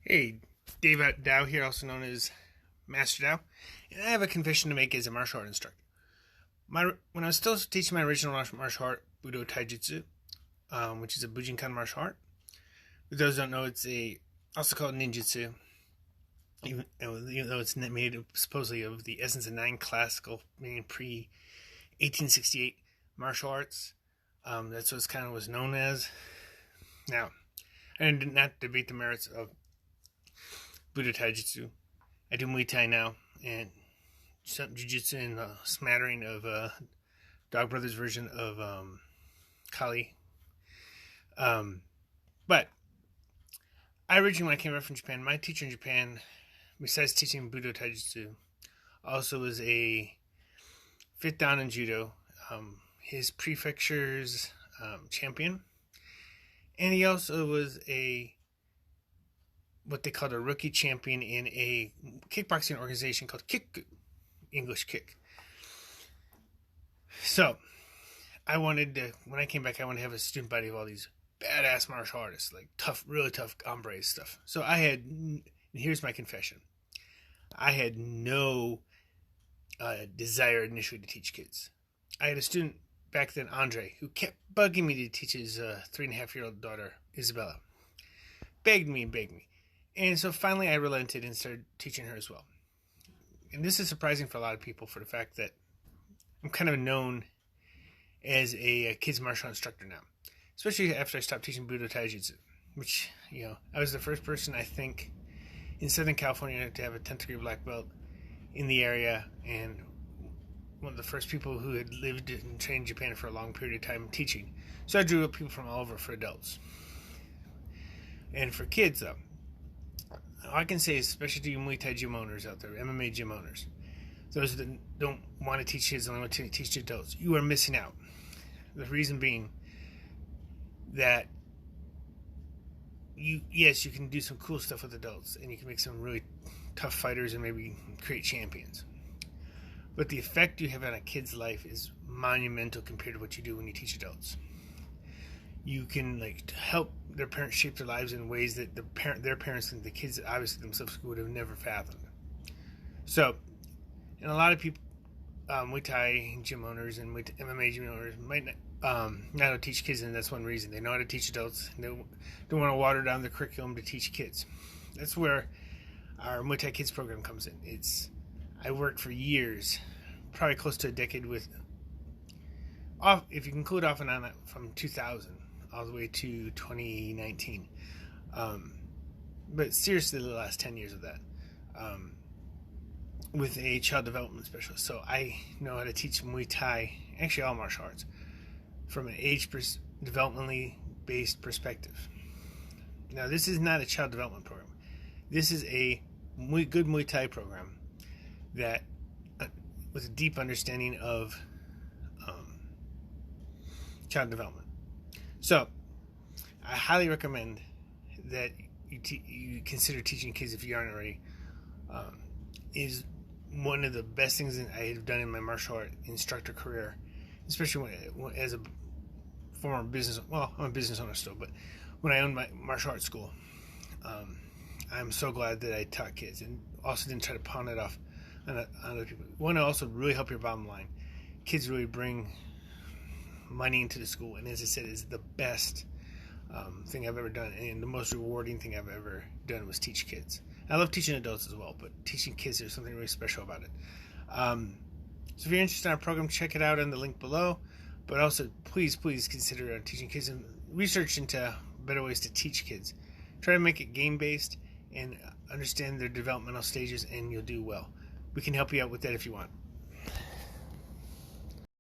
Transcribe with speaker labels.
Speaker 1: Hey, Dave Dow here, also known as Master Dow, and I have a confession to make as a martial art instructor. When I was still teaching my original martial art, Budo Taijutsu, which is a Bujinkan martial art. For those who don't know, it's also called ninjutsu, even though it's made supposedly of the essence of 9 classical, meaning pre-1868 martial arts. That's what it kind of was known as. Now, I did not debate the merits of Budo Taijutsu. I do Muay Thai now, and some Jiu-Jitsu and a smattering of Dog Brothers version of Kali. But I originally, when I came back from Japan, my teacher in Japan, besides teaching Budo Taijutsu, also was a 5th dan in Judo, his prefecture's champion, and he also was what they called a rookie champion in a kickboxing organization called Kidz, English kick. So, when I came back, I wanted to have a student body of all these badass martial artists, like really tough hombres stuff. So here's my confession. I had no desire initially to teach kids. I had a student back then, Andre, who kept bugging me to teach his 3.5-year-old daughter, Isabella. Begged me. And so finally I relented and started teaching her as well. And this is surprising for a lot of people, for the fact that I'm kind of known as a kids martial instructor now. Especially after I stopped teaching Budo Taijutsu, which, I was the first person, I think, in Southern California to have a 10th degree black belt in the area, and one of the first people who had lived and trained in Japan for a long period of time teaching. So I drew up people from all over for adults. And for kids, though, all I can say is, especially to you Muay Thai gym owners out there, MMA gym owners, those that don't want to teach kids, only want to teach adults, you are missing out. The reason being that you can do some cool stuff with adults, and you can make some really tough fighters and maybe create champions. But the effect you have on a kid's life is monumental compared to what you do when you teach adults. You can help their parents shape their lives in ways that their parents and the kids obviously themselves would have never fathomed. So, and a lot of people, Muay Thai gym owners and MMA gym owners might not know how to teach kids, and that's one reason. They know how to teach adults. They don't want to water down the curriculum to teach kids. That's where our Muay Thai Kids program comes in. I worked for years, probably close to a decade if you can include off and on, from 2000 all the way to 2019. But seriously, the last 10 years of that, with a child development specialist. So I know how to teach Muay Thai, actually all martial arts, from an developmentally based perspective. Now, this is not a child development program. This is a good Muay Thai program that with a deep understanding of child development. So, I highly recommend that you consider teaching kids if you aren't already. Is one of the best things that I have done in my martial art instructor career, especially as a former business. Well, I'm a business owner still, but when I owned my martial arts school, I'm so glad that I taught kids and also didn't try to pawn it off on other people. One, also really help your bottom line. Kids really bring money into the school, and as I said, is the best thing I've ever done, and the most rewarding thing I've ever done was teach kids. I love teaching adults as well, but teaching kids, there's something really special about it. So if you're interested in our program, check it out on the link below. But also, please consider teaching kids and research into better ways to teach kids. Try to make it game-based and understand their developmental stages, and you'll do well. We can help you out with that if you want.